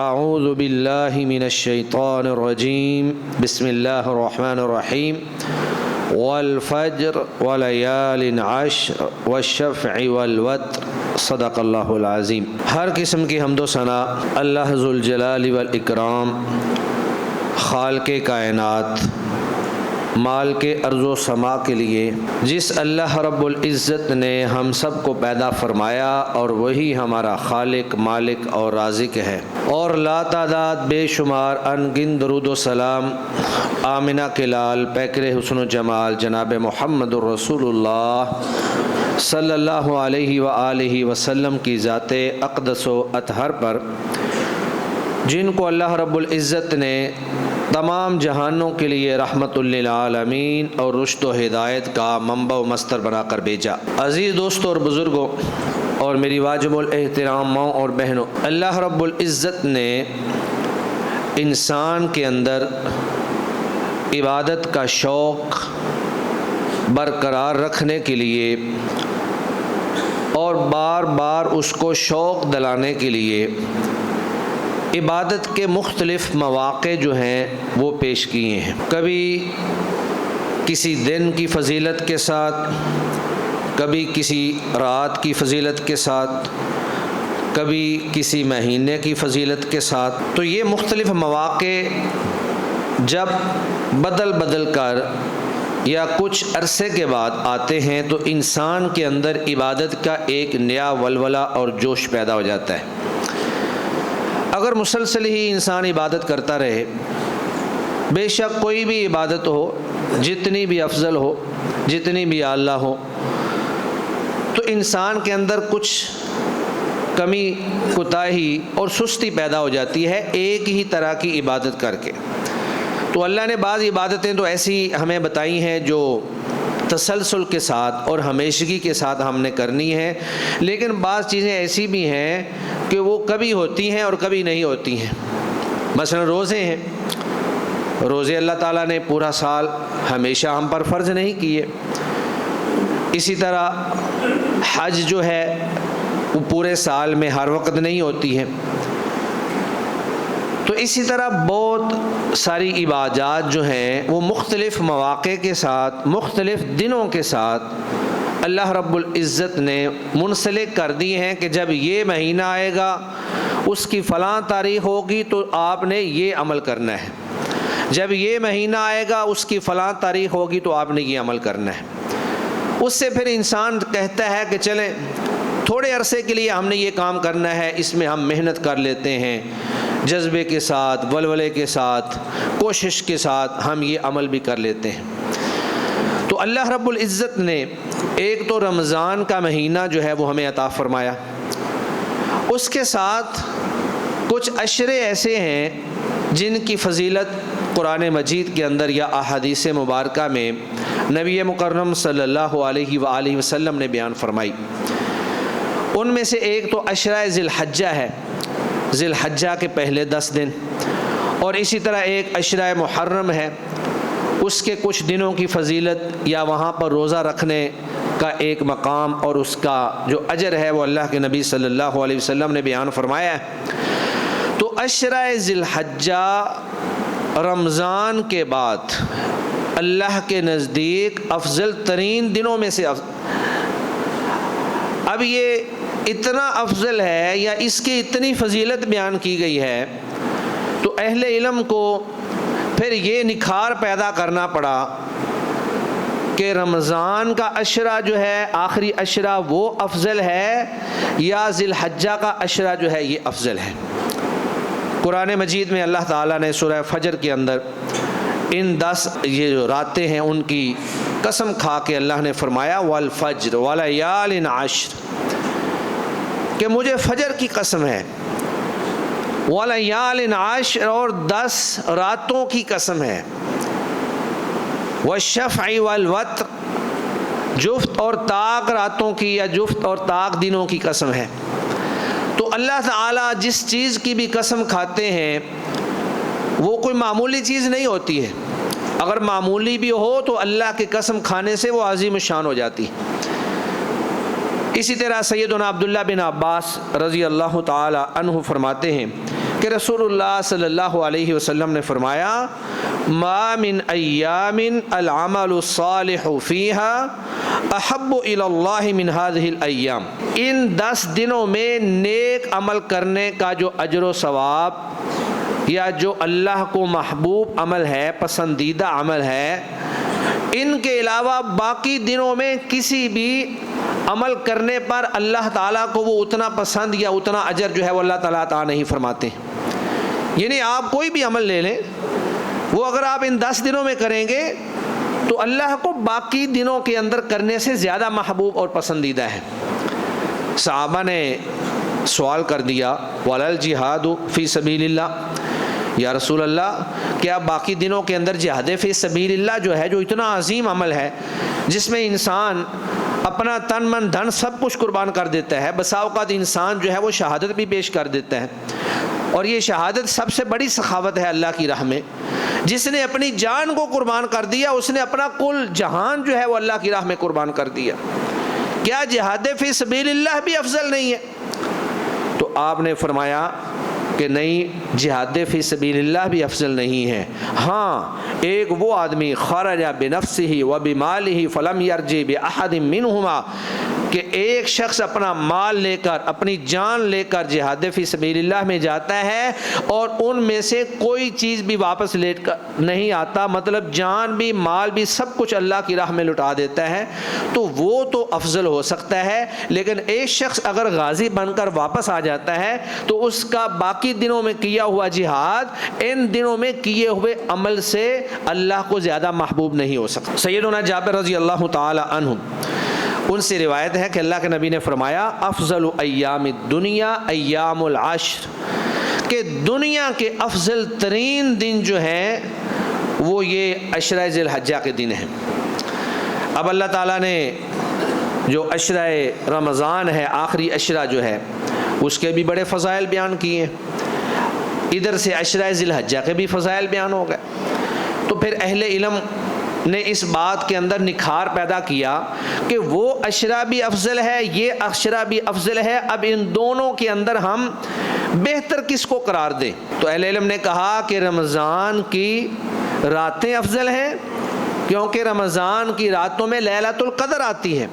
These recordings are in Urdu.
اعوذ باللہ من الشیطان الرجیم بسم اللہ الرحمن الرحیم والفجر ولیال عشر والشفع والوتر صدق اللہ العظیم۔ ہر قسم کی حمد و ثنا اللہ ذوالجلال والاکرام، خالق کائنات، مالک ارض و سما کے لیے، جس اللہ رب العزت نے ہم سب کو پیدا فرمایا اور وہی ہمارا خالق، مالک اور رازق ہے، اور لا تعداد بے شمار انگن درود و سلام آمنہ کے لال پیکر حسن و جمال جناب محمد الرسول اللہ صلی اللہ علیہ وآلہ وسلم کی ذات اقدس و اطہر پر، جن کو اللہ رب العزت نے تمام جہانوں کے لیے رحمت للعالمین اور رشد و ہدایت کا منبع و مصدر بنا کر بھیجا۔ عزیز دوستوں اور بزرگوں اور میری واجب الاحترام ماں اور بہنوں، اللہ رب العزت نے انسان کے اندر عبادت کا شوق برقرار رکھنے کے لیے اور بار بار اس کو شوق دلانے کے لیے عبادت کے مختلف مواقع جو ہیں وہ پیش کیے ہیں۔ کبھی کسی دن کی فضیلت کے ساتھ، کبھی کسی رات کی فضیلت کے ساتھ، کبھی کسی مہینے کی فضیلت کے ساتھ۔ تو یہ مختلف مواقع جب بدل کر یا کچھ عرصے کے بعد آتے ہیں تو انسان کے اندر عبادت کا ایک نیا ولولہ اور جوش پیدا ہو جاتا ہے۔ اگر مسلسل ہی انسان عبادت کرتا رہے، بے شک کوئی بھی عبادت ہو، جتنی بھی افضل ہو، جتنی بھی اعلیٰ ہو، تو انسان کے اندر کچھ کمی، کوتاہی اور سستی پیدا ہو جاتی ہے ایک ہی طرح کی عبادت کر کے۔ تو اللہ نے بعض عبادتیں تو ایسی ہمیں بتائی ہیں جو تسلسل کے ساتھ اور ہمیشگی کے ساتھ ہم نے کرنی ہے، لیکن بعض چیزیں ایسی بھی ہیں کہ وہ کبھی ہوتی ہیں اور کبھی نہیں ہوتی ہیں۔ مثلا روزے ہیں، روزے اللہ تعالیٰ نے پورا سال ہمیشہ ہم پر فرض نہیں کیے۔ اسی طرح حج جو ہے وہ پورے سال میں ہر وقت نہیں ہوتی ہے۔ تو اسی طرح بہت ساری عبادات جو ہیں وہ مختلف مواقع کے ساتھ، مختلف دنوں کے ساتھ اللہ رب العزت نے منسلک کر دی ہیں کہ جب یہ مہینہ آئے گا، اس کی فلاں تاریخ ہوگی تو آپ نے یہ عمل کرنا ہے، جب یہ مہینہ آئے گا اس کی فلاں تاریخ ہوگی تو آپ نے یہ عمل کرنا ہے۔ اس سے پھر انسان کہتا ہے کہ چلیں تھوڑے عرصے کے لیے ہم نے یہ کام کرنا ہے، اس میں ہم محنت کر لیتے ہیں، جذبے کے ساتھ، ولولے کے ساتھ، کوشش کے ساتھ ہم یہ عمل بھی کر لیتے ہیں۔ تو اللہ رب العزت نے ایک تو رمضان کا مہینہ جو ہے وہ ہمیں عطا فرمایا، اس کے ساتھ کچھ عشرے ایسے ہیں جن کی فضیلت قرآن مجید کے اندر یا احادیث مبارکہ میں نبی مکرم صلی اللہ علیہ وآلہ وسلم نے بیان فرمائی۔ ان میں سے ایک تو عشرہ ذی الحجہ ہے، ذی الحجہ کے پہلے 10 دن، اور اسی طرح ایک عشرہ محرم ہے، اس کے کچھ دنوں کی فضیلت یا وہاں پر روزہ رکھنے کا ایک مقام اور اس کا جو اجر ہے وہ اللہ کے نبی صلی اللہ علیہ وسلم نے بیان فرمایا ہے۔ تو عشرہ ذی الحجہ رمضان کے بعد اللہ کے نزدیک افضل ترین دنوں میں سے اب یہ اتنا افضل ہے یا اس کی اتنی فضیلت بیان کی گئی ہے تو اہل علم کو پھر یہ نکھار پیدا کرنا پڑا کہ رمضان کا عشرہ جو ہے، آخری عشرہ، وہ افضل ہے یا ذی الحجہ کا عشرہ جو ہے یہ افضل ہے۔ قرآن مجید میں اللہ تعالیٰ نے سورہ فجر کے اندر ان 10 یہ جو راتیں ہیں ان کی قسم کھا کے اللہ نے فرمایا والفجر ولیال عشر، کہ مجھے فجر کی قسم ہے، ولیال عشر، اور 10 راتوں کی قسم ہے، والشفع والوتر، جفت اور طاق راتوں کی یا جفت اور طاق دنوں کی قسم ہے۔ تو اللہ تعالیٰ جس چیز کی بھی قسم کھاتے ہیں وہ کوئی معمولی چیز نہیں ہوتی ہے، اگر معمولی بھی ہو تو اللہ کی قسم کھانے سے وہ عظیم الشان ہو جاتی۔ اسی طرح سیدنا عبداللہ بن عباس رضی اللہ تعالی عنہ فرماتے ہیں کہ رسول اللہ صلی اللہ علیہ وسلم نے فرمایا ما من ایام العمل الصالح فیها احب الی اللہ من هذه الایام، ان 10 دنوں میں نیک عمل کرنے کا جو اجر و ثواب یا جو اللہ کو محبوب عمل ہے، پسندیدہ عمل ہے، ان کے علاوہ باقی دنوں میں کسی بھی عمل کرنے پر اللہ تعالیٰ کو وہ اتنا پسند یا اتنا اجر جو ہے وہ اللہ تعالیٰ نہیں فرماتے۔ یعنی آپ کوئی بھی عمل لے لیں، وہ اگر آپ ان 10 دنوں میں کریں گے تو اللہ کو باقی دنوں کے اندر کرنے سے زیادہ محبوب اور پسندیدہ ہے۔ صحابہ نے سوال کر دیا وَلَا الْجِهَادُ فِي سَبِيلِ اللَّهِ، یا رسول اللہ کیا باقی دنوں کے اندر جہاد فی سبیل اللہ جو ہے، جو اتنا عظیم عمل ہے جس میں انسان اپنا تن من دھن سب کچھ قربان کر دیتا ہے، بسا اوقات انسان جو ہے وہ شہادت بھی پیش کر دیتا ہے، اور یہ شہادت سب سے بڑی سخاوت ہے اللہ کی راہ میں، جس نے اپنی جان کو قربان کر دیا اس نے اپنا کل جہان جو ہے وہ اللہ کی راہ میں قربان کر دیا، کیا جہاد فی سبیل اللہ بھی افضل نہیں ہے؟ تو آپ نے فرمایا کہ نہیں، جہاد فی سبیل اللہ بھی افضل نہیں ہے، ہاں ایک وہ آدمی خرج بنفسہ و بمالہ فلم یرجع بأحد منہما، کہ ایک شخص اپنا مال لے کر، اپنی جان لے کر جہاد فی سبیل اللہ میں جاتا ہے اور ان میں سے کوئی چیز بھی واپس لے کر نہیں آتا، مطلب جان بھی مال بھی سب کچھ اللہ کی راہ میں لٹا دیتا ہے، تو وہ تو افضل ہو سکتا ہے، لیکن ایک شخص اگر غازی بن کر واپس آ جاتا ہے تو اس کا باقی دنوں میں کیا ہوا جہاد ان دنوں میں کیے ہوئے عمل سے اللہ کو زیادہ محبوب نہیں ہو سکتا۔ سیدنا جابر رضی اللہ تعالی عنہ، ان سے روایت ہے کہ اللہ کے نبی نے فرمایا افضل ایام الدنیا ایام العشر، کہ دنیا کے افضل ترین دن جو ہیں وہ یہ عشرہ ذی الحجہ کے دن ہیں۔ اب اللہ تعالیٰ نے جو عشرہ رمضان ہے، آخری عشرہ جو ہے، اس کے بھی بڑے فضائل بیان کیے، ادھر سے عشرہ ذی الحجہ کے بھی فضائل بیان ہو گئے، تو پھر اہل علم نے اس بات کے اندر نکھار پیدا کیا کہ وہ عشرہ بھی افضل ہے، یہ عشرہ بھی افضل ہے، اب ان دونوں کے اندر ہم بہتر کس کو قرار دیں؟ تو اہل علم نے کہا کہ رمضان کی راتیں افضل ہیں، کیونکہ رمضان کی راتوں میں لیلۃ القدر آتی ہے،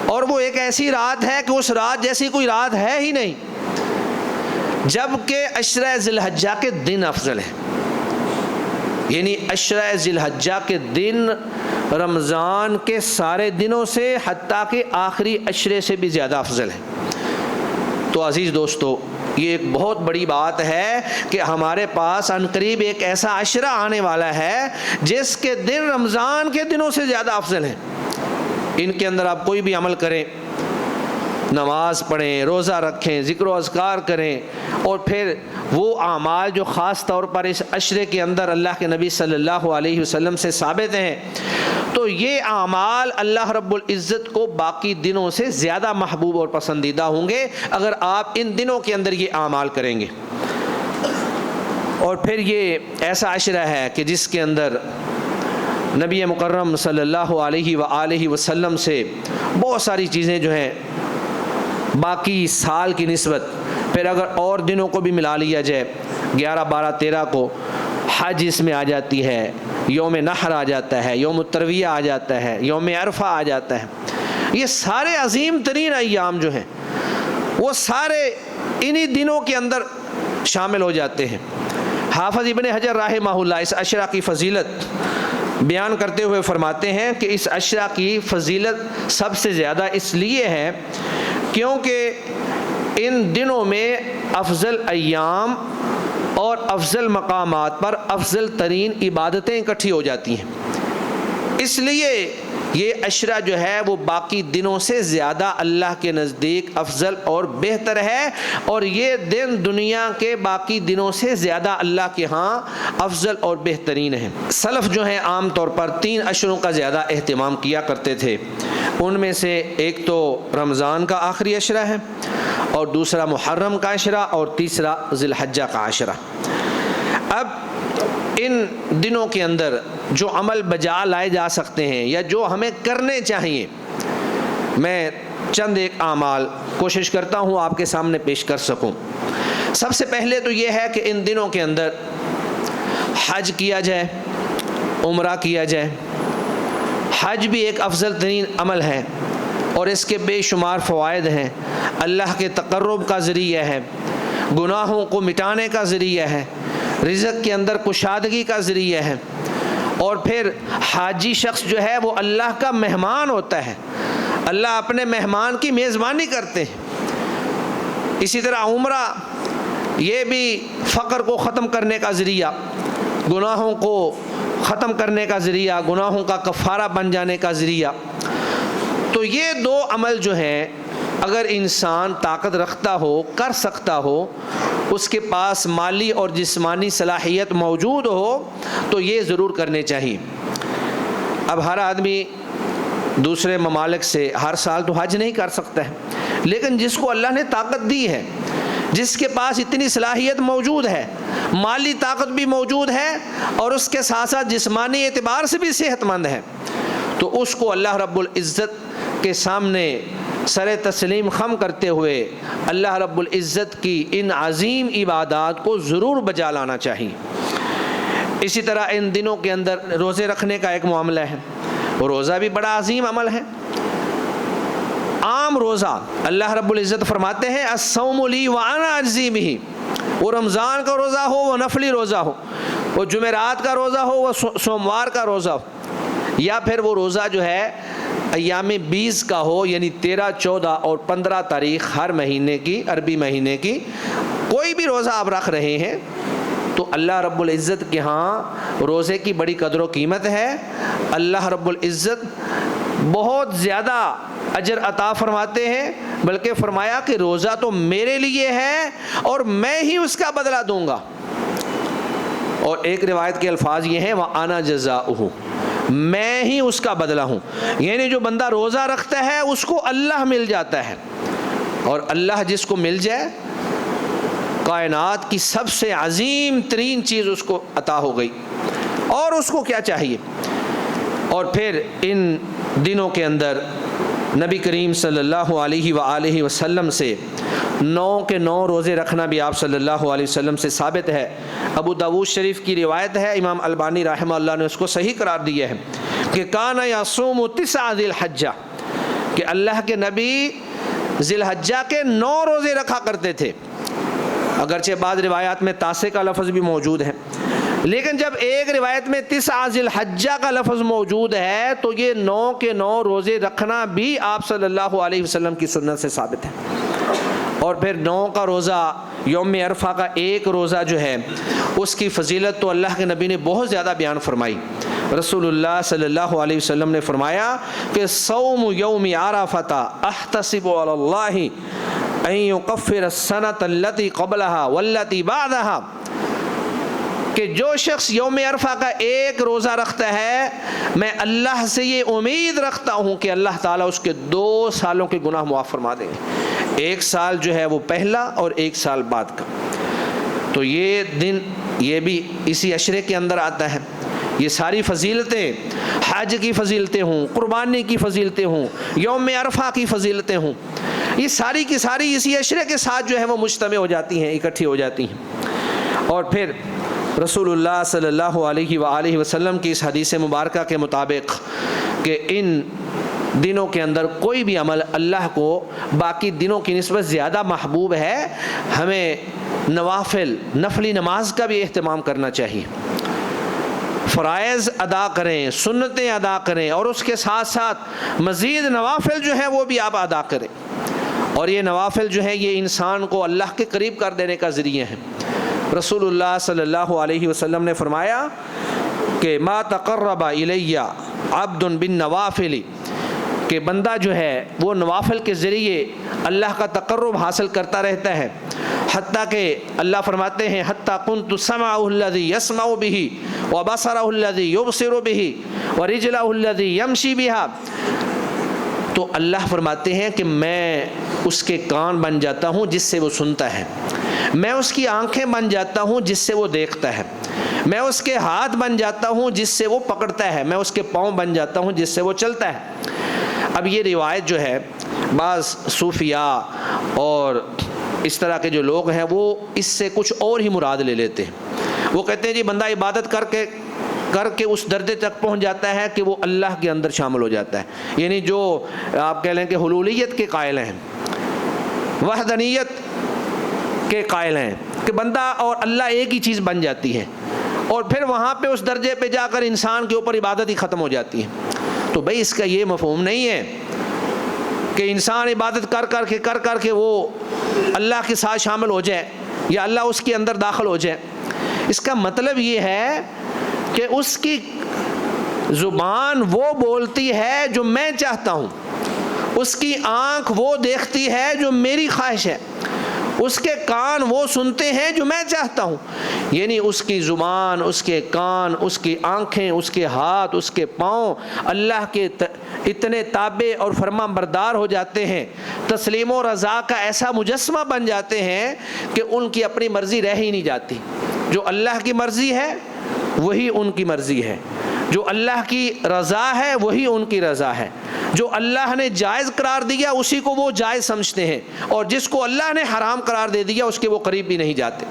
اور وہ ایک ایسی رات ہے کہ اس رات جیسی کوئی رات ہے ہی نہیں، جبکہ عشرہ ذی الحجہ کے دن افضل ہیں، یعنی عشرہ ذی الحجہ کے دن رمضان کے سارے دنوں سے حتیٰ کہ آخری عشرے سے بھی زیادہ افضل ہے۔ تو عزیز دوستو، یہ ایک بہت بڑی بات ہے کہ ہمارے پاس عنقریب ایک ایسا عشرہ آنے والا ہے جس کے دن رمضان کے دنوں سے زیادہ افضل ہیں۔ ان کے اندر آپ کوئی بھی عمل کریں، نماز پڑھیں، روزہ رکھیں، ذکر و اذکار کریں، اور پھر وہ اعمال جو خاص طور پر اس عشرے کے اندر اللہ کے نبی صلی اللہ علیہ وسلم سے ثابت ہیں، تو یہ اعمال اللہ رب العزت کو باقی دنوں سے زیادہ محبوب اور پسندیدہ ہوں گے اگر آپ ان دنوں کے اندر یہ اعمال کریں گے۔ اور پھر یہ ایسا عشرہ ہے کہ جس کے اندر نبی مکرم صلی اللہ علیہ وآلہ وسلم سے بہت ساری چیزیں جو ہیں باقی سال کی نسبت، پھر اگر اور دنوں کو بھی ملا لیا جائے، 11 12 13 کو حج اس میں آ جاتی ہے، یوم نحر آ جاتا ہے، یوم الترویہ آ جاتا ہے، یوم عرفہ آ جاتا ہے، یہ سارے عظیم ترین ایام جو ہیں وہ سارے انہی دنوں کے اندر شامل ہو جاتے ہیں۔ حافظ ابن حجر رحمہ اللہ اس عشرہ کی فضیلت بیان کرتے ہوئے فرماتے ہیں کہ اس عشرہ کی فضیلت سب سے زیادہ اس لیے ہے کیونکہ ان دنوں میں افضل ایام اور افضل مقامات پر افضل ترین عبادتیں اکٹھی ہو جاتی ہیں، اس لیے یہ عشرہ جو ہے وہ باقی دنوں سے زیادہ اللہ کے نزدیک افضل اور بہتر ہے، اور یہ دن دنیا کے باقی دنوں سے زیادہ اللہ کے ہاں افضل اور بہترین ہیں۔ سلف جو ہیں عام طور پر 3 عشروں کا زیادہ اہتمام کیا کرتے تھے، ان میں سے ایک تو رمضان کا آخری عشرہ ہے، اور دوسرا محرم کا عشرہ، اور تیسرا ذی الحجہ کا عشرہ۔ اب ان دنوں کے اندر جو عمل بجا لائے جا سکتے ہیں یا جو ہمیں کرنے چاہیے، میں چند ایک اعمال کوشش کرتا ہوں آپ کے سامنے پیش کر سکوں۔ سب سے پہلے تو یہ ہے کہ ان دنوں کے اندر حج کیا جائے، عمرہ کیا جائے۔ حج بھی ایک افضل ترین عمل ہے اور اس کے بے شمار فوائد ہیں، اللہ کے تقرب کا ذریعہ ہے، گناہوں کو مٹانے کا ذریعہ ہے، رزق کے اندر کشادگی کا ذریعہ ہے، اور پھر حاجی شخص جو ہے وہ اللہ کا مہمان ہوتا ہے، اللہ اپنے مہمان کی میزبانی کرتے ہیں۔ اسی طرح عمرہ یہ بھی فقر کو ختم کرنے کا ذریعہ، گناہوں کو ختم کرنے کا ذریعہ، گناہوں کا کفارہ بن جانے کا ذریعہ۔ تو یہ دو عمل جو ہیں اگر انسان طاقت رکھتا ہو، کر سکتا ہو، اس کے پاس مالی اور جسمانی صلاحیت موجود ہو تو یہ ضرور کرنے چاہیے۔ اب ہر آدمی دوسرے ممالک سے ہر سال تو حج نہیں کر سکتا ہے، لیکن جس کو اللہ نے طاقت دی ہے، جس کے پاس اتنی صلاحیت موجود ہے، مالی طاقت بھی موجود ہے اور اس کے ساتھ ساتھ جسمانی اعتبار سے بھی صحت مند ہے، تو اس کو اللہ رب العزت کے سامنے سر تسلیم خم کرتے ہوئے اللہ رب العزت کی ان عظیم عبادات کو ضرور بجا لانا چاہیے۔ اسی طرح ان دنوں کے اندر روزے رکھنے کا ایک معاملہ ہے، روزہ بھی بڑا عظیم عمل ہے۔ عام روزہ اللہ رب العزت فرماتے ہیں الصوم لی وانا اجزی بہ، وہ رمضان کا روزہ ہو، وہ نفلی روزہ ہو، وہ جمعرات کا روزہ ہو، وہ سوموار کا روزہ ہو، یا پھر وہ روزہ جو ہے ایام 20 کا ہو، یعنی 13، 14 اور 15 تاریخ ہر مہینے کی، عربی مہینے کی کوئی بھی روزہ آپ رکھ رہے ہیں تو اللہ رب العزت کے ہاں روزے کی بڑی قدر و قیمت ہے۔ اللہ رب العزت بہت زیادہ اجر عطا فرماتے ہیں، بلکہ فرمایا کہ روزہ تو میرے لیے ہے اور میں ہی اس کا بدلہ دوں گا۔ اور ایک روایت کے الفاظ یہ ہیں وَأَنَا جَزَاؤُهُ، میں ہی اس کا بدلہ ہوں، یعنی جو بندہ روزہ رکھتا ہے اس کو اللہ مل جاتا ہے، اور اللہ جس کو مل جائے کائنات کی سب سے عظیم ترین چیز اس کو عطا ہو گئی، اور اس کو کیا چاہیے۔ اور پھر ان دنوں کے اندر نبی کریم صلی اللہ علیہ وآلہ وسلم سے 9 کے 9 روزے رکھنا بھی آپ صلی اللہ علیہ وسلم سے ثابت ہے۔ ابو داؤد شریف کی روایت ہے، امام البانی رحمہ اللہ نے اس کو صحیح قرار دیا ہے کہ کان یصوم 9 ذی الحجہ، کہ اللہ کے نبی ذی الحجہ کے 9 روزے رکھا کرتے تھے، اگرچہ بعض روایات میں 9 کا لفظ بھی موجود ہے، لیکن جب ایک روایت میں 9 ذی الحجہ کا لفظ موجود ہے تو یہ 9 کے 9 روزے رکھنا بھی آپ صلی اللہ علیہ وسلم کی سنت سے ثابت ہے۔ اور پھر 9 کا روزہ، یوم عرفہ کا ایک روزہ جو ہے اس کی فضیلت تو اللہ کے نبی نے بہت زیادہ بیان فرمائی۔ رسول اللہ صلی اللہ علیہ وسلم نے فرمایا کہ صوم یوم عرفہ احتسب علی اللہ ان یکفر السنۃ التی قبلها والتی بعدها، کہ جو شخص یوم عرفہ کا ایک روزہ رکھتا ہے میں اللہ سے یہ امید رکھتا ہوں کہ اللہ تعالیٰ اس کے 2 سالوں کے گناہ معاف فرما دیں گے، 1 سال جو ہے وہ پہلا اور 1 سال بعد کا۔ تو یہ دن یہ بھی اسی عشرے کے اندر آتا ہے۔ یہ ساری فضیلتیں، حج کی فضیلتیں ہوں، قربانی کی فضیلتیں ہوں، یوم عرفہ کی فضیلتیں ہوں، یہ ساری کی ساری اسی عشرے کے ساتھ جو ہے وہ مجتمع ہو جاتی ہیں، اکٹھی ہو جاتی ہیں۔ اور پھر رسول اللہ صلی اللہ علیہ وآلہ وسلم کی اس حدیث مبارکہ کے مطابق کہ ان دنوں کے اندر کوئی بھی عمل اللہ کو باقی دنوں کی نسبت زیادہ محبوب ہے، ہمیں نوافل، نفلی نماز کا بھی اہتمام کرنا چاہیے، فرائض ادا کریں، سنتیں ادا کریں، اور اس کے ساتھ ساتھ مزید نوافل جو ہیں وہ بھی آپ ادا کریں۔ اور یہ نوافل جو ہیں یہ انسان کو اللہ کے قریب کر دینے کا ذریعہ ہیں۔ رسول اللہ صلی اللہ علیہ وسلم نے فرمایا کہ ما تقرب الی عبد بالنوافل، کہ بندہ جو ہے وہ نوافل کے ذریعے اللہ کا تقرب حاصل کرتا رہتا ہے، حتیٰ کہ اللہ فرماتے ہیں حتیٰ کنت سمعہ الذی یسمع بہ وبصرہ الذی یبصر بہ ورجلہ الذی یمشی بہا، تو اللہ فرماتے ہیں کہ میں اس کے کان بن جاتا ہوں جس سے وہ سنتا ہے، میں اس کی آنکھیں بن جاتا ہوں جس سے وہ دیکھتا ہے، میں اس کے ہاتھ بن جاتا ہوں جس سے وہ پکڑتا ہے، میں اس کے پاؤں بن جاتا ہوں جس سے وہ چلتا ہے۔ اب یہ روایت جو ہے بعض صوفیاء اور اس طرح کے جو لوگ ہیں وہ اس سے کچھ اور ہی مراد لے لیتے ہیں۔ وہ کہتے ہیں جی بندہ عبادت کر کے اس درجے تک پہنچ جاتا ہے کہ وہ اللہ کے اندر شامل ہو جاتا ہے، یعنی جو آپ کہہ لیں کہ حلولیت کے قائل ہیں، وحدانیت کے قائل ہیں کہ بندہ اور اللہ ایک ہی چیز بن جاتی ہے، اور پھر وہاں پہ اس درجے پہ جا کر انسان کے اوپر عبادت ہی ختم ہو جاتی ہے۔ تو بھائی اس کا یہ مفہوم نہیں ہے کہ انسان عبادت کر کر کے وہ اللہ کے ساتھ شامل ہو جائے یا اللہ اس کے اندر داخل ہو جائے۔ اس کا مطلب یہ ہے کہ اس کی زبان وہ بولتی ہے جو میں چاہتا ہوں، اس کی آنکھ وہ دیکھتی ہے جو میری خواہش ہے، اس کے کان وہ سنتے ہیں جو میں چاہتا ہوں، یعنی اس کی زبان، اس کے کان، اس کی آنکھیں، اس کے ہاتھ، اس کے پاؤں اللہ کے اتنے تابع اور فرما بردار ہو جاتے ہیں، تسلیم و رضا کا ایسا مجسمہ بن جاتے ہیں کہ ان کی اپنی مرضی رہ ہی نہیں جاتی۔ جو اللہ کی مرضی ہے وہی ان کی مرضی ہے، جو اللہ کی رضا ہے وہی ان کی رضا ہے، جو اللہ نے جائز قرار دیا اسی کو وہ جائز سمجھتے ہیں، اور جس کو اللہ نے حرام قرار دے دیا اس کے وہ قریب بھی نہیں جاتے۔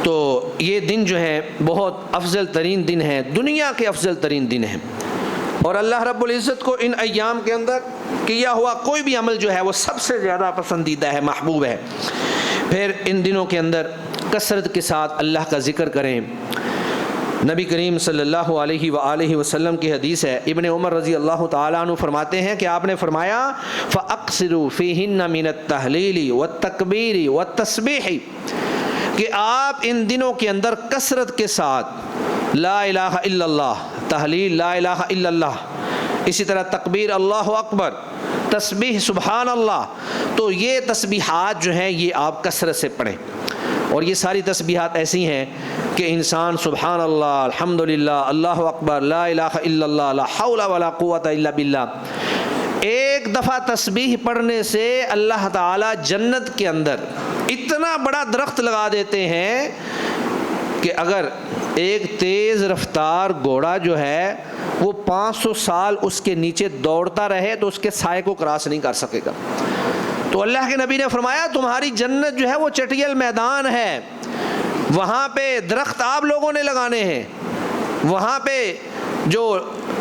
تو یہ دن جو ہے بہت افضل ترین دن ہے، دنیا کے افضل ترین دن ہے، اور اللہ رب العزت کو ان ایام کے اندر کیا ہوا کوئی بھی عمل جو ہے وہ سب سے زیادہ پسندیدہ ہے، محبوب ہے۔ پھر ان دنوں کے اندر کثرت کے ساتھ اللہ کا ذکر کریں۔ نبی کریم صلی اللہ علیہ وآلہ وسلم کی حدیث ہے، ابن عمر رضی اللہ تعالیٰ عنہ فرماتے ہیں کہ آپ نے فرمایا فَأَقْصِرُوا فِيهِنَّ مِنَ التَّحْلِيلِ وَالتَّكْبِيرِ وَالتَّسْبِيحِ، کہ آپ ان دنوں کے اندر کثرت کے ساتھ لا الہ الا اللہ، تحلیل لا الہ الا اللہ، اسی طرح تکبیر اللہ اکبر، تسبیح سبحان اللہ، تو یہ تسبیحات جو ہیں یہ آپ کثرت سے پڑھیں۔ اور یہ ساری تسبیحات ایسی ہیں کہ انسان سبحان اللہ، الحمدللہ، اللہ اکبر، لا الہ الا اللہ، لا حول ولا قوت الا باللہ، ایک دفعہ تسبیح پڑھنے سے اللہ تعالی جنت کے اندر اتنا بڑا درخت لگا دیتے ہیں کہ اگر ایک تیز رفتار گھوڑا جو ہے وہ 500 سال اس کے نیچے دوڑتا رہے تو اس کے سائے کو کراس نہیں کر سکے گا۔ تو اللہ کے نبی نے فرمایا تمہاری جنت جو ہے وہ چٹیل میدان ہے، وہاں پہ درخت آپ لوگوں نے لگانے ہیں، وہاں پہ جو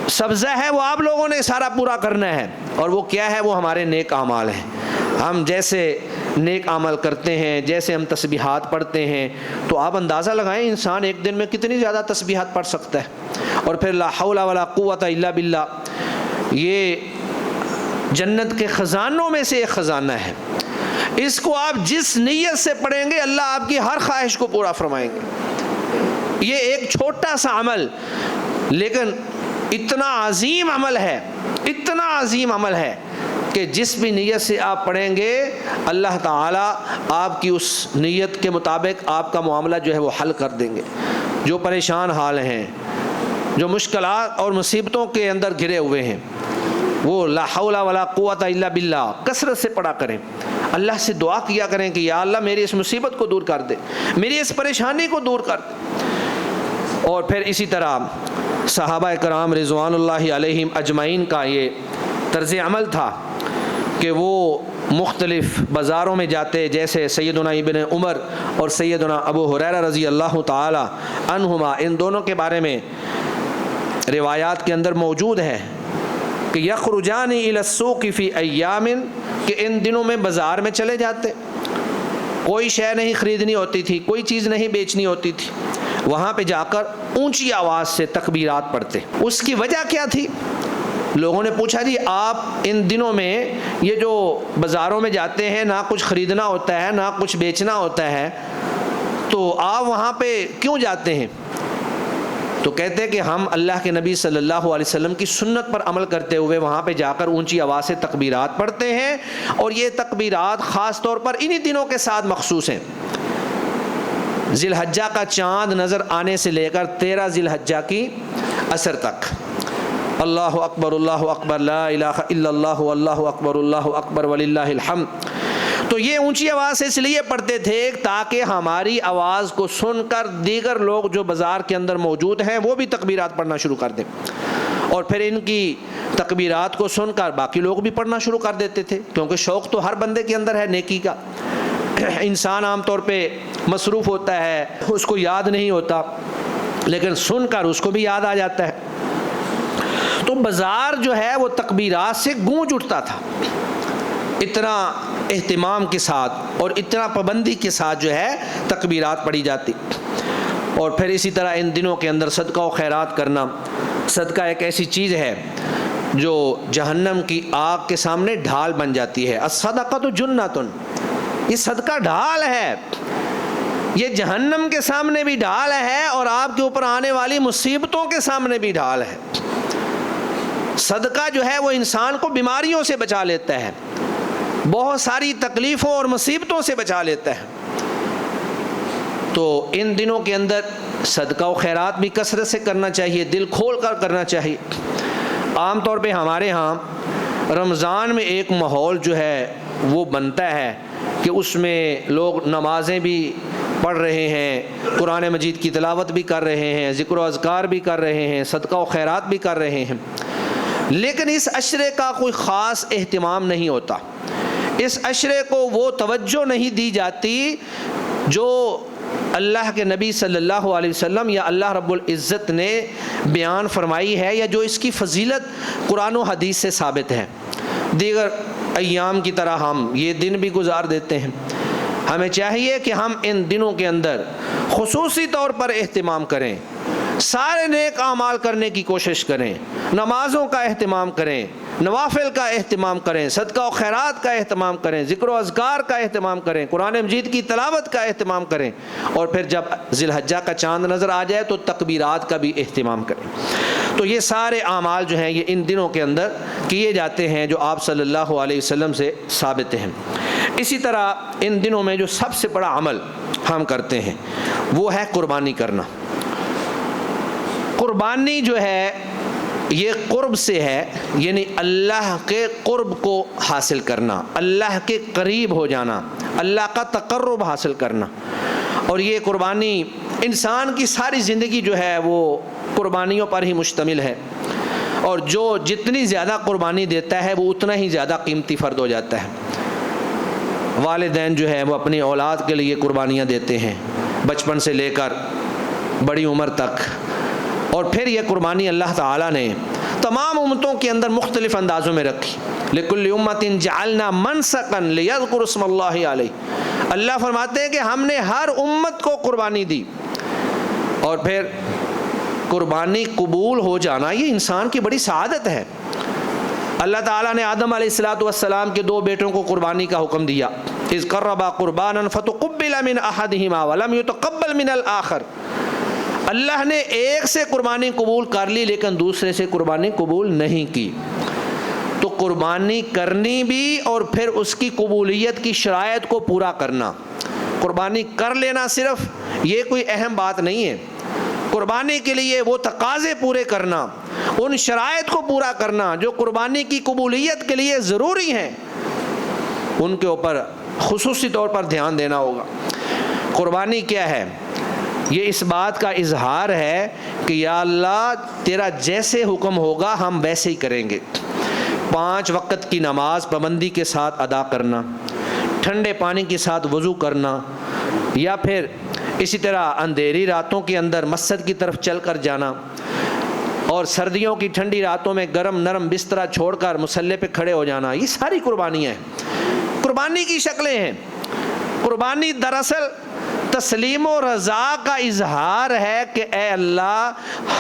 سبزہ ہے وہ آپ لوگوں نے سارا پورا کرنا ہے، اور وہ کیا ہے؟ وہ ہمارے نیک اعمال ہیں۔ ہم جیسے نیک عمل کرتے ہیں، جیسے ہم تسبیحات پڑھتے ہیں، تو آپ اندازہ لگائیں انسان ایک دن میں کتنی زیادہ تسبیحات پڑھ سکتا ہے۔ اور پھر لا حول ولا قوت الا باللہ، یہ جنت کے خزانوں میں سے ایک خزانہ ہے، اس کو آپ جس نیت سے پڑھیں گے اللہ آپ کی ہر خواہش کو پورا فرمائیں گے۔ یہ ایک چھوٹا سا عمل لیکن اتنا عظیم عمل ہے، اتنا عظیم عمل ہے کہ جس بھی نیت سے آپ پڑھیں گے اللہ تعالیٰ آپ کی اس نیت کے مطابق آپ کا معاملہ جو ہے وہ حل کر دیں گے۔ جو پریشان حال ہیں، جو مشکلات اور مصیبتوں کے اندر گھرے ہوئے ہیں، وہ لا حول ولا قوت الا باللہ کثرت سے پڑھا کریں، اللہ سے دعا کیا کریں کہ یا اللہ میری اس مصیبت کو دور کر دے، میری اس پریشانی کو دور کر دے۔ اور پھر اسی طرح صحابہ کرام رضوان اللہ علیہم اجمعین کا یہ طرز عمل تھا کہ وہ مختلف بازاروں میں جاتے، جیسے سیدنا ابن عمر اور سیدنا ابو ہریرہ رضی اللہ تعالی عنہما، ان دونوں کے بارے میں روایات کے اندر موجود ہے کہ یخرجان الی السوق فی ایام، کہ ان دنوں میں بازار میں چلے جاتے، کوئی شے نہیں خریدنی ہوتی تھی، کوئی چیز نہیں بیچنی ہوتی تھی، وہاں پہ جا کر اونچی آواز سے تکبیرات پڑھتے۔ اس کی وجہ کیا تھی؟ لوگوں نے پوچھا جی آپ ان دنوں میں یہ جو بازاروں میں جاتے ہیں، نہ کچھ خریدنا ہوتا ہے نہ کچھ بیچنا ہوتا ہے، تو آپ وہاں پہ کیوں جاتے ہیں؟ تو کہتے ہیں کہ ہم اللہ کے نبی صلی اللہ علیہ وسلم کی سنت پر عمل کرتے ہوئے وہاں پہ جا کر اونچی آواز سے تکبیرات پڑھتے ہیں، اور یہ تکبیرات خاص طور پر انہی دنوں کے ساتھ مخصوص ہیں، ذی الحجہ کا چاند نظر آنے سے لے کر 13 ذی الحجہ کی عصر تک، اللہ اکبر لا الہ الا اللہ اللہ اکبر وللہ الحمد۔ تو یہ اونچی آواز سے اس لیے پڑھتے تھے تاکہ ہماری آواز کو سن کر دیگر لوگ جو بازار کے اندر موجود ہیں وہ بھی تکبیرات پڑھنا شروع کر دیں، اور پھر ان کی تکبیرات کو سن کر باقی لوگ بھی پڑھنا شروع کر دیتے تھے، کیونکہ شوق تو ہر بندے کے اندر ہے نیکی کا۔ انسان عام طور پہ مصروف ہوتا ہے، اس کو یاد نہیں ہوتا، لیکن سن کر اس کو بھی یاد آ جاتا ہے۔ تو بازار جو ہے وہ تکبیرات سے گونج اٹھتا تھا، اتنا اہتمام کے ساتھ اور اتنا پابندی کے ساتھ جو ہے تکبیرات پڑھی جاتی۔ اور پھر اسی طرح ان دنوں کے اندر صدقہ و خیرات کرنا۔ صدقہ ایک ایسی چیز ہے جو جہنم کی آگ کے سامنے ڈھال بن جاتی ہے۔ الصدقۃ جنۃ، یہ صدقہ ڈھال ہے، یہ جہنم کے سامنے بھی ڈھال ہے اور آپ کے اوپر آنے والی مصیبتوں کے سامنے بھی ڈھال ہے۔ صدقہ جو ہے وہ انسان کو بیماریوں سے بچا لیتا ہے، بہت ساری تکلیفوں اور مصیبتوں سے بچا لیتا ہے۔ تو ان دنوں کے اندر صدقہ و خیرات بھی کثرت سے کرنا چاہیے، دل کھول کر کرنا چاہیے۔ عام طور پہ ہمارے ہاں رمضان میں ایک ماحول جو ہے وہ بنتا ہے کہ اس میں لوگ نمازیں بھی پڑھ رہے ہیں، قرآن مجید کی تلاوت بھی کر رہے ہیں، ذکر و اذکار بھی کر رہے ہیں، صدقہ و خیرات بھی کر رہے ہیں، لیکن اس عشرے کا کوئی خاص اہتمام نہیں ہوتا، اس عشرے کو وہ توجہ نہیں دی جاتی جو اللہ کے نبی صلی اللہ علیہ وسلم یا اللہ رب العزت نے بیان فرمائی ہے، یا جو اس کی فضیلت قرآن و حدیث سے ثابت ہے۔ دیگر ایام کی طرح ہم یہ دن بھی گزار دیتے ہیں، ہمیں چاہیے کہ ہم ان دنوں کے اندر خصوصی طور پر اہتمام کریں، سارے نیک اعمال کرنے کی کوشش کریں، نمازوں کا اہتمام کریں، نوافل کا اہتمام کریں، صدقہ و خیرات کا اہتمام کریں، ذکر و اذکار کا اہتمام کریں، قرآن مجید کی تلاوت کا اہتمام کریں، اور پھر جب ذی الحجہ کا چاند نظر آ جائے تو تکبیرات کا بھی اہتمام کریں۔ تو یہ سارے اعمال جو ہیں یہ ان دنوں کے اندر کیے جاتے ہیں جو آپ صلی اللہ علیہ وسلم سے ثابت ہیں۔ اسی طرح ان دنوں میں جو سب سے بڑا عمل ہم کرتے ہیں وہ ہے قربانی کرنا۔ قربانی جو ہے یہ قرب سے ہے، یعنی اللہ کے قرب کو حاصل کرنا، اللہ کے قریب ہو جانا، اللہ کا تقرب حاصل کرنا۔ اور یہ قربانی انسان کی ساری زندگی جو ہے وہ قربانیوں پر ہی مشتمل ہے، اور جو جتنی زیادہ قربانی دیتا ہے وہ اتنا ہی زیادہ قیمتی فرد ہو جاتا ہے۔ والدین جو ہے وہ اپنی اولاد کے لیے قربانیاں دیتے ہیں، بچپن سے لے کر بڑی عمر تک، اور پھر یہ قربانی اللہ تعالیٰ نے تمام امتوں کے اندر مختلف اندازوں میں رکھی۔ لِكُلِّ أُمَّةٍ جَعَلْنَا مَنْسَكًا لِيَذْكُرُوا اسْمَ اللَّهِ عَلَيْهِ۔ اللہ فرماتے ہیں کہ ہم نے ہر امت کو قربانی دی، اور پھر قربانی قبول ہو جانا یہ انسان کی بڑی سعادت ہے۔ اللہ تعالیٰ نے آدم علیہ السلام کے دو بیٹوں کو قربانی کا حکم دیا، اذ قربا قربانا فتقبل من احدہما ولم يتقبل من الآخر۔ اللہ نے ایک سے قربانی قبول کر لی لیکن دوسرے سے قربانی قبول نہیں کی۔ تو قربانی کرنی بھی اور پھر اس کی قبولیت کی شرائط کو پورا کرنا۔ قربانی کر لینا صرف یہ کوئی اہم بات نہیں ہے، قربانی کے لیے وہ تقاضے پورے کرنا، ان شرائط کو پورا کرنا جو قربانی کی قبولیت کے لیے ضروری ہیں، ان کے اوپر خصوصی طور پر دھیان دینا ہوگا۔ قربانی کیا ہے؟ یہ اس بات کا اظہار ہے کہ یا اللہ تیرا جیسے حکم ہوگا ہم ویسے ہی کریں گے۔ 5 وقت کی نماز پابندی کے ساتھ ادا کرنا، ٹھنڈے پانی کے ساتھ وضو کرنا، یا پھر اسی طرح اندھیری راتوں کے اندر مسجد کی طرف چل کر جانا، اور سردیوں کی ٹھنڈی راتوں میں گرم نرم بسترا چھوڑ کر مصلی پہ کھڑے ہو جانا، یہ ساری قربانیاں ہیں، قربانی کی شکلیں ہیں۔ قربانی دراصل تسلیم و رضا کا اظہار ہے کہ اے اللہ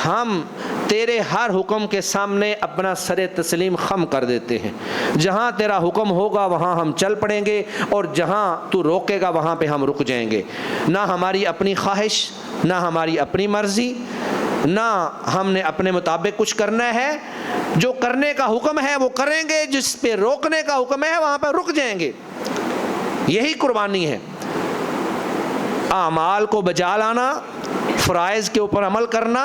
ہم تیرے ہر حکم کے سامنے اپنا سر تسلیم خم کر دیتے ہیں، جہاں تیرا حکم ہوگا وہاں ہم چل پڑیں گے، اور جہاں تو روکے گا وہاں پہ ہم رک جائیں گے۔ نہ ہماری اپنی خواہش، نہ ہماری اپنی مرضی، نہ ہم نے اپنے مطابق کچھ کرنا ہے، جو کرنے کا حکم ہے وہ کریں گے، جس پہ روکنے کا حکم ہے وہاں پہ رک جائیں گے۔ یہی قربانی ہے، اعمال کو بجا لانا، فرائض کے اوپر عمل کرنا،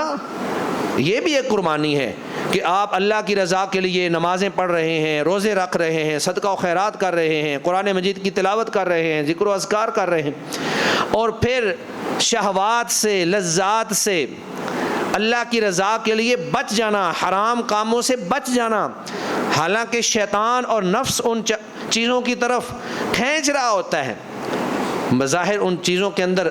یہ بھی ایک قربانی ہے کہ آپ اللہ کی رضا کے لیے نمازیں پڑھ رہے ہیں، روزے رکھ رہے ہیں، صدقہ و خیرات کر رہے ہیں، قرآن مجید کی تلاوت کر رہے ہیں، ذکر و اذکار کر رہے ہیں، اور پھر شہوات سے، لذات سے اللہ کی رضا کے لیے بچ جانا، حرام کاموں سے بچ جانا، حالانکہ شیطان اور نفس ان چیزوں کی طرف کھینچ رہا ہوتا ہے۔ بظاہر ان چیزوں کے اندر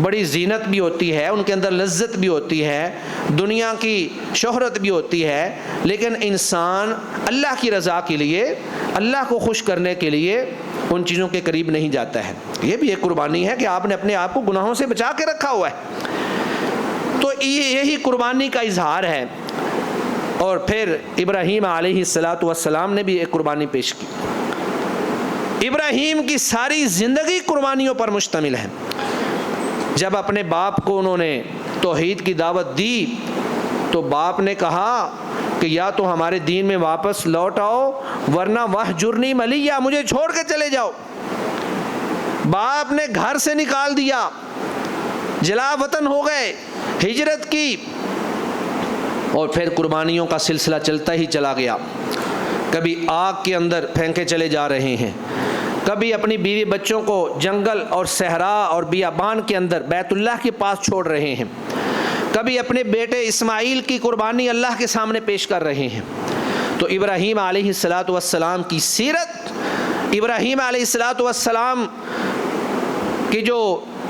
بڑی زینت بھی ہوتی ہے، ان کے اندر لذت بھی ہوتی ہے، دنیا کی شہرت بھی ہوتی ہے، لیکن انسان اللہ کی رضا کے لیے، اللہ کو خوش کرنے کے لیے ان چیزوں کے قریب نہیں جاتا ہے۔ یہ بھی ایک قربانی ہے کہ آپ نے اپنے آپ کو گناہوں سے بچا کے رکھا ہوا ہے، تو یہی قربانی کا اظہار ہے۔ اور پھر ابراہیم علیہ السلام نے بھی ایک قربانی پیش کی۔ ابراہیم کی ساری زندگی قربانیوں پر مشتمل ہے۔ جب اپنے باپ کو انہوں نے توحید کی دعوت دی تو باپ نے کہا کہ یا تو ہمارے دین میں واپس لوٹ آؤ ورنہ وہجرنی ملیہ، مجھے چھوڑ کے چلے جاؤ۔ باپ نے گھر سے نکال دیا، جلا وطن ہو گئے، ہجرت کی، اور پھر قربانیوں کا سلسلہ چلتا ہی چلا گیا۔ کبھی آگ کے اندر پھینکے چلے جا رہے ہیں، کبھی اپنی بیوی بچوں کو جنگل اور صحرا اور بیابان کے اندر بیت اللہ کے پاس چھوڑ رہے ہیں، کبھی اپنے بیٹے اسماعیل کی قربانی اللہ کے سامنے پیش کر رہے ہیں۔ تو ابراہیم علیہ السلام کی سیرت، ابراہیم علیہ السلام کی جو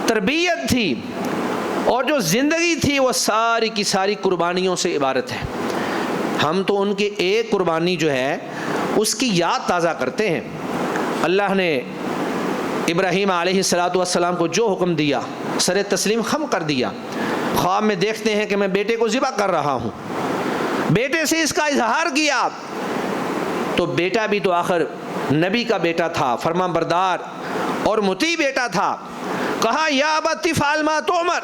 تربیت تھی اور جو زندگی تھی وہ ساری کی ساری قربانیوں سے عبارت ہے۔ ہم تو ان کی ایک قربانی جو ہے اس کی یاد تازہ کرتے ہیں۔ اللہ نے ابراہیم علیہ السلام کو جو حکم دیا سر تسلیم خم کر دیا۔ خواب میں دیکھتے ہیں کہ میں بیٹے کو ذبح کر رہا ہوں، بیٹے سے اس کا اظہار کیا، تو بیٹا بھی تو آخر نبی کا بیٹا تھا، فرما بردار اور مطیع بیٹا تھا۔ کہا یا ابت افعل ما تؤمر،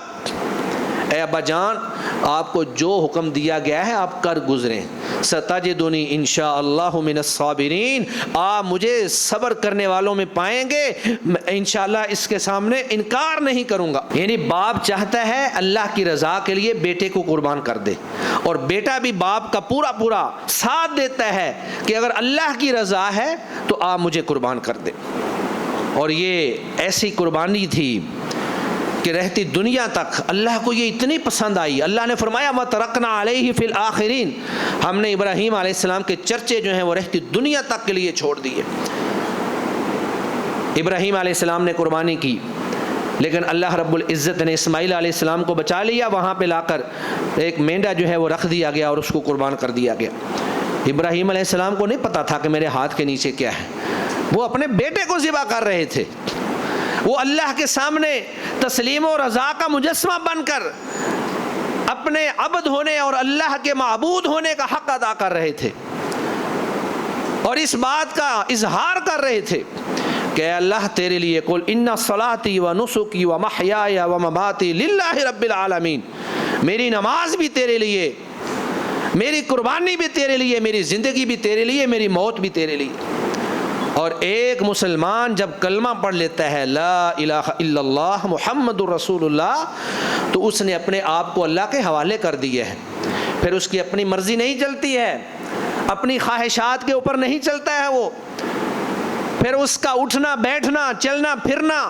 اے ابا جان آپ کو جو حکم دیا گیا ہے آپ کر گزریں، ستجدنی انشاءاللہ من الصابرین، آپ مجھے صبر کرنے والوں میں پائیں گے، انشاءاللہ اس کے سامنے انکار نہیں کروں گا۔ یعنی باپ چاہتا ہے اللہ کی رضا کے لیے بیٹے کو قربان کر دے، اور بیٹا بھی باپ کا پورا ساتھ دیتا ہے کہ اگر اللہ کی رضا ہے تو آپ مجھے قربان کر دے۔ اور یہ ایسی قربانی تھی کہ رہتی دنیا تک اللہ کو یہ اتنی پسند آئی۔ اللہ نے فرمایا وَتَرَكْنَا عَلَيْهِ فِي الْآخِرِينَ، ہم نے ابراہیم علیہ السلام کے چرچے جو ہیں وہ رہتی دنیا تک کے لیے چھوڑ دیے۔ ابراہیم علیہ السلام نے قربانی کی، لیکن اللہ رب العزت نے اسماعیل علیہ السلام کو بچا لیا، وہاں پہ لا کر ایک مینڈا جو ہے وہ رکھ دیا گیا اور اس کو قربان کر دیا گیا۔ ابراہیم علیہ السلام کو نہیں پتا تھا کہ میرے ہاتھ کے نیچے کیا ہے، وہ اپنے بیٹے کو ذبح کر رہے تھے، وہ اللہ کے سامنے تسلیم و رضا کا مجسمہ بن کر اپنے عبد ہونے اور اللہ کے معبود ہونے کا حق ادا کر رہے تھے، اور اس بات کا اظہار کر رہے تھے کہ اے اللہ تیرے لیے قل ان صلاتی و نسکی و محیای و مماتی للہ رب العالمین، میری نماز بھی تیرے لیے، میری قربانی بھی تیرے لیے، میری زندگی بھی تیرے لیے، میری موت بھی تیرے لیے۔ اور ایک مسلمان جب کلمہ پڑھ لیتا ہے لا الہ الا اللہ محمد الرسول اللہ، تو اس نے اپنے آپ کو اللہ کے حوالے کر دیا ہے، پھر اس کی اپنی مرضی نہیں چلتی ہے، اپنی خواہشات کے اوپر نہیں چلتا ہے، وہ پھر اس کا اٹھنا بیٹھنا چلنا پھرنا،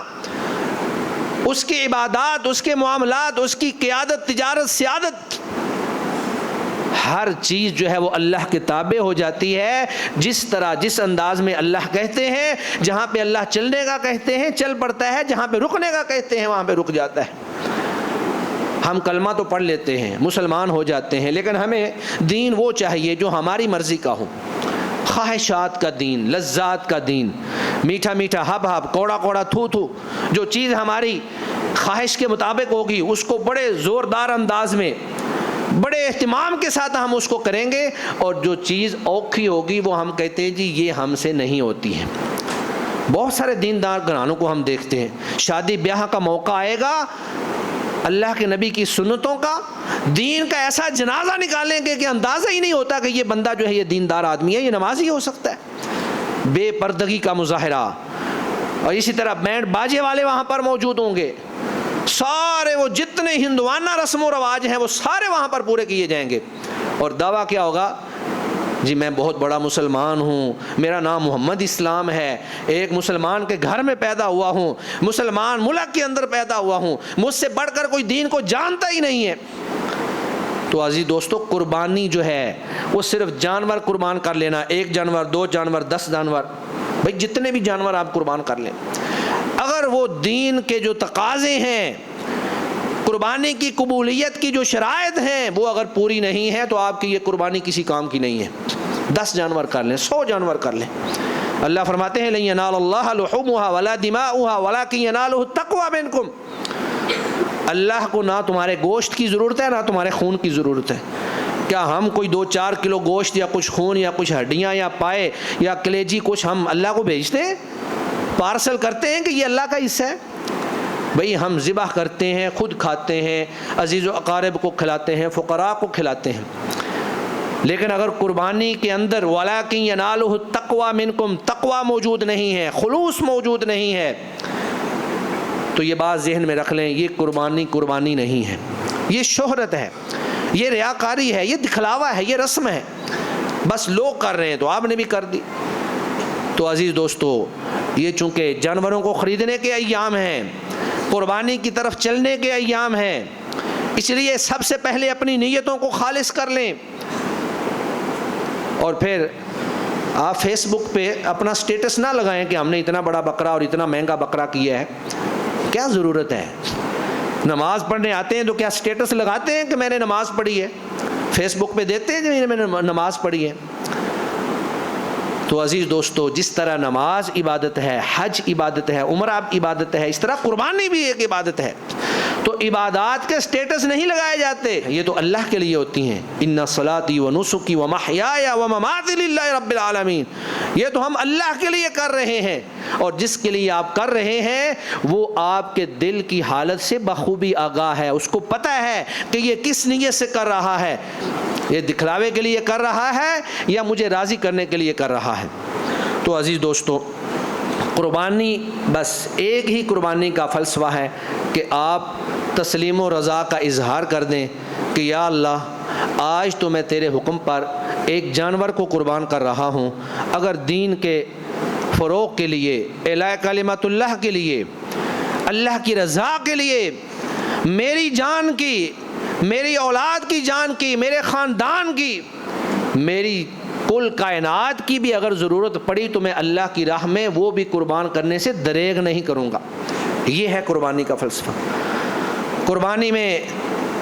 اس کی عبادات، اس کے معاملات، اس کی قیادت، تجارت، سیادت، ہر چیز جو ہے وہ اللہ کے تابع ہو جاتی ہے، جس طرح جس انداز میں اللہ کہتے ہیں، جہاں پہ اللہ چلنے کا کہتے ہیں چل پڑتا ہے، جہاں پہ رکنے کا کہتے ہیں وہاں پہ رک جاتا ہے۔ ہم کلمہ تو پڑھ لیتے ہیں، مسلمان ہو جاتے ہیں، لیکن ہمیں دین وہ چاہیے جو ہماری مرضی کا ہو، خواہشات کا دین، لذات کا دین، میٹھا میٹھا ہب ہب، کوڑا کوڑا تھو تھو، جو چیز ہماری خواہش کے مطابق ہوگی اس کو بڑے زوردار انداز میں بڑے اہتمام کے ساتھ ہم اس کو کریں گے، اور جو چیز اوکھی ہوگی وہ ہم کہتے ہیں جی یہ ہم سے نہیں ہوتی ہے۔ بہت سارے دیندار گھرانوں کو ہم دیکھتے ہیں، شادی بیاہ کا موقع آئے گا، اللہ کے نبی کی سنتوں کا، دین کا ایسا جنازہ نکالیں گے کہ اندازہ ہی نہیں ہوتا کہ یہ بندہ جو ہے یہ دیندار آدمی ہے، یہ نمازی ہو سکتا ہے۔ بے پردگی کا مظاہرہ، اور اسی طرح بینڈ باجے والے وہاں پر موجود ہوں گے، سارے وہ جتنے ہندوانہ رسم و رواج ہیں وہ سارے وہاں پر پورے کیے جائیں گے، اور دعویٰ کیا ہوگا جی میں بہت بڑا مسلمان ہوں، میرا نام محمد اسلام ہے، ایک مسلمان کے گھر میں پیدا ہوا ہوں، مسلمان ملک کے اندر پیدا ہوا ہوں، مجھ سے بڑھ کر کوئی دین کو جانتا ہی نہیں ہے۔ تو عزیز دوستو قربانی جو ہے وہ صرف جانور قربان کر لینا، 1 جانور 2 جانور 10 جانور، بھائی جتنے بھی جانور آپ قربان کر لیں، اگر وہ دین کے جو تقاضے ہیں، قربانی کی قبولیت کی جو شرائط ہیں وہ اگر پوری نہیں ہے تو آپ کی یہ قربانی کسی کام کی نہیں ہے۔ 10 جانور کر لیں، 100 جانور کر لیں، اللہ فرماتے ہیں لن ینال اللہ لحومها ولا دماؤها ولکن ینالہ التقوی منکم، اللہ کو نہ تمہارے گوشت کی ضرورت ہے نہ تمہارے خون کی ضرورت ہے۔ کیا ہم کوئی 2-4 کلو گوشت یا کچھ خون یا کچھ ہڈیاں یا پائے یا کلیجی کچھ ہم اللہ کو بھیجتے ہیں، پارسل کرتے ہیں کہ یہ اللہ کا حصہ ہے؟ بھئی ہم ذبح کرتے ہیں، خود کھاتے ہیں، عزیز و اقارب کو کھلاتے ہیں، فقراء کو کھلاتے ہیں، لیکن اگر قربانی کے اندر وَلَٰكِن يَنَالُهُ التَّقْوَىٰ مِنْكُمْ تقوی موجود نہیں ہے، خلوص موجود نہیں ہے، تو یہ بات ذہن میں رکھ لیں، یہ قربانی نہیں ہے، یہ شہرت ہے، یہ ریاکاری ہے، یہ دکھلاوا ہے، یہ رسم ہے، بس لوگ کر رہے ہیں تو آپ نے بھی کر دی۔ تو عزیز دوستو یہ چونکہ جانوروں کو خریدنے کے ایام ہیں، قربانی کی طرف چلنے کے ایام ہیں، اس لیے سب سے پہلے اپنی نیتوں کو خالص کر لیں، اور پھر آپ فیس بک پہ اپنا سٹیٹس نہ لگائیں کہ ہم نے اتنا بڑا بکرا اور اتنا مہنگا بکرا کیا ہے، کیا ضرورت ہے؟ نماز پڑھنے آتے ہیں تو کیا سٹیٹس لگاتے ہیں کہ میں نے نماز پڑھی ہے؟ فیس بک پہ دیتے ہیں کہ میں نے نماز پڑھی ہے؟ تو عزیز دوستو جس طرح نماز عبادت ہے، حج عبادت ہے، عمرہ عبادت ہے، اس طرح قربانی بھی ایک عبادت ہے۔ تو عبادات کے سٹیٹس نہیں لگائے جاتے، یہ تو اللہ کے لیے ہوتی ہیں، ان صلاتی و نسکی و محیایا و مماتی للہ رب العالمین، یہ تو ہم اللہ کے لیے کر رہے ہیں، اور جس کے لیے آپ کر رہے ہیں وہ آپ کے دل کی حالت سے بخوبی آگاہ ہے، اس کو پتہ ہے کہ یہ کس نیت سے کر رہا ہے، یہ دکھلاوے کے لیے کر رہا ہے یا مجھے راضی کرنے کے لیے کر رہا ہے۔ تو عزیز دوستو قربانی بس ایک ہی قربانی کا فلسفہ ہے کہ آپ تسلیم و رضا کا اظہار کر دیں کہ یا اللہ آج تو میں تیرے حکم پر ایک جانور کو قربان کر رہا ہوں، اگر دین کے فروغ کے لیے، اعلاء کلمت اللہ کے لیے، اللہ کی رضا کے لیے، میری جان کی، میری اولاد کی جان کی، میرے خاندان کی، میری کل کائنات کی بھی اگر ضرورت پڑی تو میں اللہ کی راہ میں وہ بھی قربان کرنے سے دریغ نہیں کروں گا۔ یہ ہے قربانی کا فلسفہ۔ قربانی میں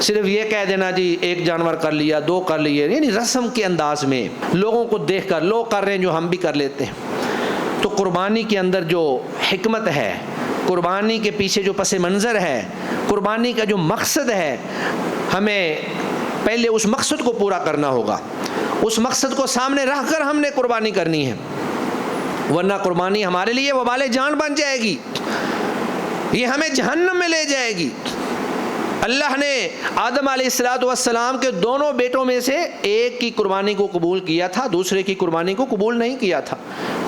صرف یہ کہہ دینا جی 1 جانور کر لیا، 2 کر لیے، یعنی رسم کے انداز میں لوگوں کو دیکھ کر لوگ کر رہے ہیں جو ہم بھی کر لیتے ہیں۔ تو قربانی کے اندر جو حکمت ہے، قربانی کے پیچھے جو پس منظر ہے، قربانی کا جو مقصد ہے، ہمیں پہلے اس مقصد کو پورا کرنا ہوگا، اس مقصد کو سامنے رکھ کر ہم نے قربانی کرنی ہے، ورنہ قربانی ہمارے لیے وبال جان بن جائے گی، یہ ہمیں جہنم میں لے جائے گی۔ اللہ نے آدم علیہ السلام کے دونوں بیٹوں میں سے ایک کی قربانی کو قبول کیا تھا، دوسرے کی قربانی کو قبول نہیں کیا تھا،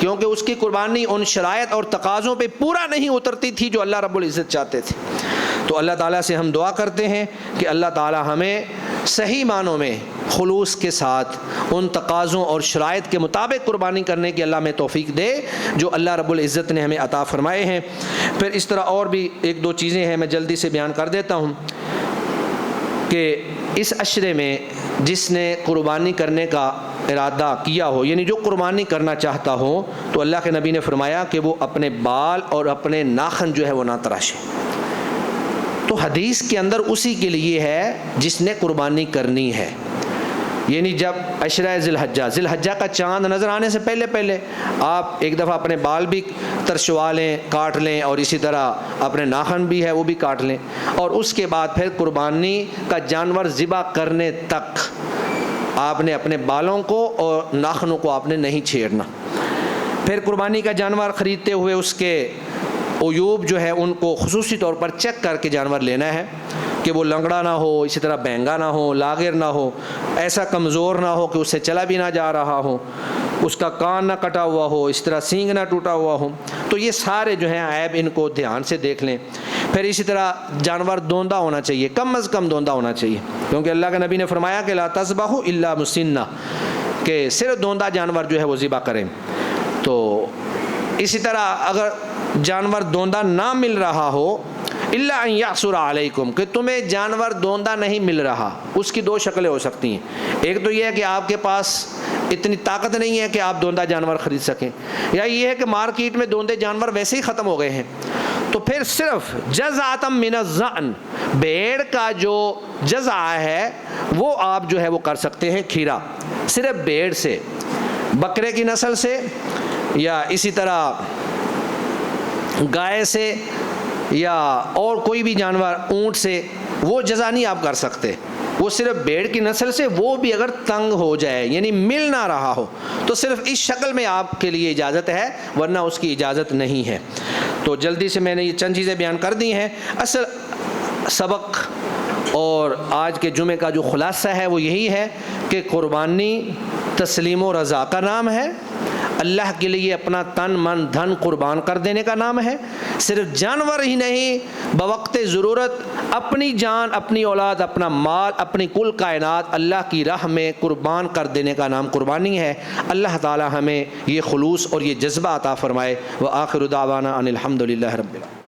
کیونکہ اس کی قربانی ان شرائط اور تقاضوں پہ پورا نہیں اترتی تھی جو اللہ رب العزت چاہتے تھے۔ تو اللہ تعالیٰ سے ہم دعا کرتے ہیں کہ اللہ تعالیٰ ہمیں صحیح معنوں میں خلوص کے ساتھ ان تقاضوں اور شرائط کے مطابق قربانی کرنے کی اللہ میں توفیق دے جو اللہ رب العزت نے ہمیں عطا فرمائے ہیں۔ پھر اس طرح اور بھی 1-2 چیزیں ہیں، میں جلدی سے بیان کر دیتا ہوں کہ اس عشرے میں جس نے قربانی کرنے کا ارادہ کیا ہو، یعنی جو قربانی کرنا چاہتا ہو، تو اللہ کے نبی نے فرمایا کہ وہ اپنے بال اور اپنے ناخن جو ہے وہ نہ تراشے۔ تو حدیث کے اندر اسی کے لیے ہے جس نے قربانی کرنی ہے، یعنی جب عشرہ ذی الحجہ کا چاند نظر آنے سے پہلے آپ ایک دفعہ اپنے بال بھی ترشوا لیں، کاٹ لیں، اور اسی طرح اپنے ناخن بھی ہے وہ بھی کاٹ لیں، اور اس کے بعد پھر قربانی کا جانور ذبح کرنے تک آپ نے اپنے بالوں کو اور ناخنوں کو آپ نے نہیں چھیڑنا۔ پھر قربانی کا جانور خریدتے ہوئے اس کے عیوب جو ہے ان کو خصوصی طور پر چیک کر کے جانور لینا ہے کہ وہ لنگڑا نہ ہو، اسی طرح بہنگا نہ ہو، لاغر نہ ہو، ایسا کمزور نہ ہو کہ اس سے چلا بھی نہ جا رہا ہو، اس کا کان نہ کٹا ہوا ہو، اس طرح سینگ نہ ٹوٹا ہوا ہو، تو یہ سارے جو ہیں عیب ان کو دھیان سے دیکھ لیں۔ پھر اسی طرح جانور دوندہ ہونا چاہیے، کم از کم دوندہ ہونا چاہیے، کیونکہ اللہ کے نبی نے فرمایا کہ لا تذبحوا الا مسنہ، کہ صرف دوندہ جانور جو ہے وہ ذبح کریں۔ تو اسی طرح اگر جانور دوندہ نہ مل رہا ہو الا ان یعصر علیکم، کہ تمہیں جانور دوندہ نہیں مل رہا۔ اس کی دو شکلیں ہو سکتی ہیں، ایک تو یہ ہے کہ آپ کے پاس اتنی طاقت نہیں ہے کہ آپ دوندہ جانور خرید سکیں، یا یہ ہے کہ مارکیٹ میں دوندے جانور ویسے ہی ختم ہو گئے ہیں، تو پھر صرف جزعۃ من الضأن، بھیڑ کا جو جزع ہے وہ آپ جو ہے وہ کر سکتے ہیں کھیرا، صرف بھیڑ سے، بکرے کی نسل سے یا اسی طرح گائے سے یا اور کوئی بھی جانور، اونٹ سے، وہ جزع نہیں آپ کر سکتے، وہ صرف بھیڑ کی نسل سے، وہ بھی اگر تنگ ہو جائے یعنی مل نہ رہا ہو تو صرف اس شکل میں آپ کے لیے اجازت ہے، ورنہ اس کی اجازت نہیں ہے۔ تو جلدی سے میں نے یہ چند چیزیں بیان کر دی ہیں۔ اصل سبق اور آج کے جمعے کا جو خلاصہ ہے وہ یہی ہے کہ قربانی تسلیم و رضا کا نام ہے، اللہ کے لیے اپنا تن من دھن قربان کر دینے کا نام ہے، صرف جانور ہی نہیں، بوقت ضرورت اپنی جان، اپنی اولاد، اپنا مال، اپنی کل کائنات اللہ کی راہ میں قربان کر دینے کا نام قربانی ہے۔ اللہ تعالی ہمیں یہ خلوص اور یہ جذبہ عطا فرمائے۔ وآخر دعوانا ان الحمد للہ رب العالمین۔